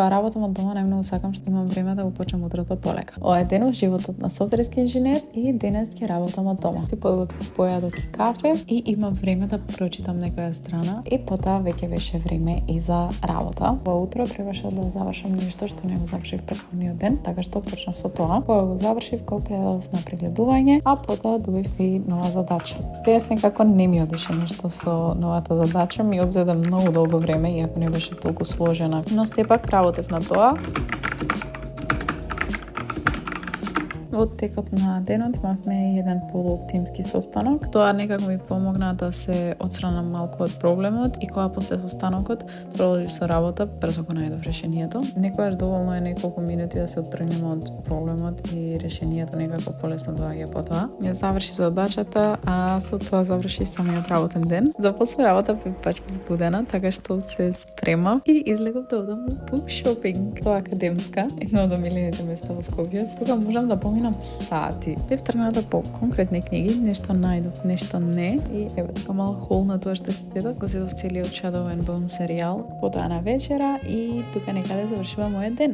Работам од дома најмногу сакам што имам време да го почнам утрото полека. Ова е денов животот на софтверски инженер и денес ќе работам од дома. Си подготвив појадок и кафе и имам време да прочитам некоја страна и потоа веќе беше време и за работа. Во утро требаше да завршам нешто што не го завршив претходниот ден, така што почнав со тоа. Кога го завршив, го предадов на прегледување, а потоа добив и нова задача. Денес некако не ми одеше нешто со новата задача, ми одзеде многу долго време, иако не беше толку сложена, но сепак работев на тоа. Во текот на денот имавме еден полутимски состанок. Тоа некако ми помогна да се отстранам малку од проблемот и кога после состанокот продолжив со работа, брзо го најдов решението. Некогаш доволно е неколку минути да се оттргнеме од проблемот и решението некако полесно доаѓа потоа. Ја завршив задачата, а со тоа заврши самиот работен ден. За после работа бев баш возбудена, така што се спремав и излегов да одам во бук шопинг. Тоа академска, едно од омилените места во Скопје. Тука можам да поминам сати. Бев тргната по конкретни книги, нешто најдов, нешто не. И еве така мал хол на тоа што се следов. Го следов целиот Shadow and Bone серијал. Потоа на вечера и тука некаде завршува мојот ден.